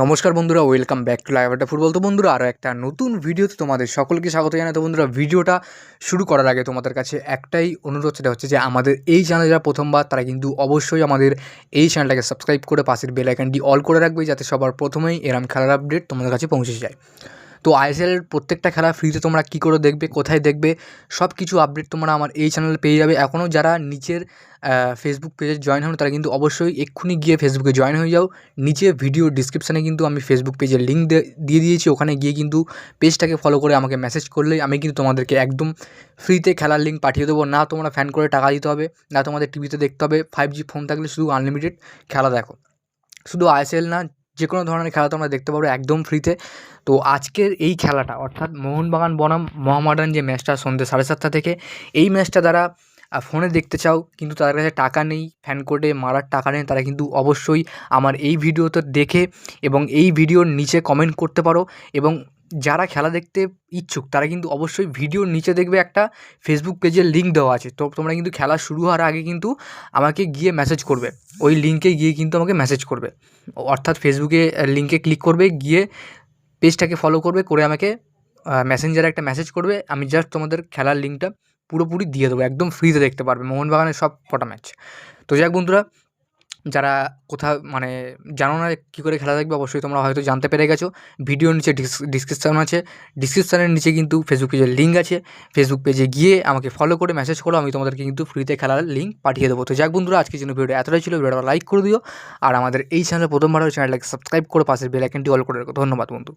নমস্কার বন্ধুরা, welcome back to live আড্ডা ফুটবল। তো বন্ধুরা, আরও একটা নতুন ভিডিওতে তোমাদের সকলকে স্বাগত জানাই। তো বন্ধুরা, ভিডিওটা শুরু করার আগে তোমাদের কাছে একটাই অনুরোধ, সেটা হচ্ছে যে আমাদের এই চ্যানেলে যারা প্রথমবার তারা কিন্তু অবশ্যই আমাদের এই চ্যানেলটাকে সাবস্ক্রাইব করে পাশের বেল আইকনটি অল করে রাখবে, যাতে সবার প্রথমেই এরম খেলার আপডেট তোমাদের কাছে পৌঁছে যায়। তো আইএসএলের প্রত্যেকটা খেলা ফ্রিতে তোমরা কী করে দেখবে, কোথায় দেখবে, সব কিছু আপডেট তোমরা আমার এই চ্যানেলে পেয়ে যাবে। এখনও যারা নিচের ফেসবুক পেজে জয়েন হন তারা কিন্তু অবশ্যই এক্ষুনি গিয়ে ফেসবুকে জয়েন হয়ে যাও। নিচে ভিডিও ডিসক্রিপশানে কিন্তু আমি ফেসবুক পেজের লিঙ্ক দিয়ে দিয়েছি। ওখানে গিয়ে কিন্তু পেজটাকে ফলো করে আমাকে মেসেজ করলেই আমি কিন্তু তোমাদেরকে একদম ফ্রিতে খেলার লিঙ্ক পাঠিয়ে দেবো। না তোমরা ফ্যান করে টাকা দিতে হবে, না তোমাদের টিভিতে দেখতে হবে। 5G ফোন থাকলে শুধু আনলিমিটেড খেলা দেখো। শুধু আইএসএল না, যে কোনো ধরনের খেলা তোমরা দেখতে পারো একদম ফ্রিতে। তো আজকের এই খেলাটা, অর্থাৎ মোহনবাগান বনাম মোহামেডান যে ম্যাচটা সন্ধ্যে 7:30 থেকে, এই ম্যাচটা যারা ফোনে দেখতে চাও কিন্তু তাদের কাছে টাকা নেই, ফ্যান কোডে মারার টাকা নেই, তারা কিন্তু অবশ্যই আমার এই ভিডিওতে দেখে এবং এই ভিডিওর নিচে কমেন্ট করতে পারো। এবং যারা খেলা দেখতে ইচ্ছুক তারা কিন্তু অবশ্যই ভিডিওর নিচে দেখবে একটা ফেসবুক পেজের লিঙ্ক দেওয়া আছে। তো তোমরা কিন্তু খেলা শুরু হওয়ার আগে কিন্তু আমাকে গিয়ে মেসেজ করবে, ওই লিঙ্কে গিয়ে কিন্তু আমাকে মেসেজ করবে। অর্থাৎ ফেসবুকে লিঙ্কে ক্লিক করবে, গিয়ে পেজটাকে ফলো করবে, করে আমাকে মেসেঞ্জারে একটা মেসেজ করবে। আমি জাস্ট তোমাদের খেলার লিঙ্কটা পুরোপুরি দিয়ে দেবো, একদম ফ্রিতে দেখতে পারবে মোহনবাগানের সব কটা ম্যাচ। তো যাক বন্ধুরা, যারা কোথাও মানে জানো না কী করে খেলা দেখবে, অবশ্যই তোমরা হয়তো জানতে পেরে গেছো। ভিডিওর নিচে ডিসক্রিপশান আছে, ডিসক্রিপশানের নিচে কিন্তু ফেসবুক পেজের লিঙ্ক আছে। ফেসবুক পেজে গিয়ে আমাকে ফলো করে মেসেজ করো, আমি তোমাদেরকে কিন্তু ফ্রিতে খেলার লিঙ্ক পাঠিয়ে দেবো। তো যাক বন্ধুরা, আজকের জন্য ভিডিওটা এতটাই ছিল। ভিডিওটা লাইক করে দিও, আর আমাদের এই চ্যানেলে প্রথমবার চ্যানেলটাকে সাবস্ক্রাইব করে পাশের বেল আইকনটি অল করে রাখো। ধন্যবাদ বন্ধু।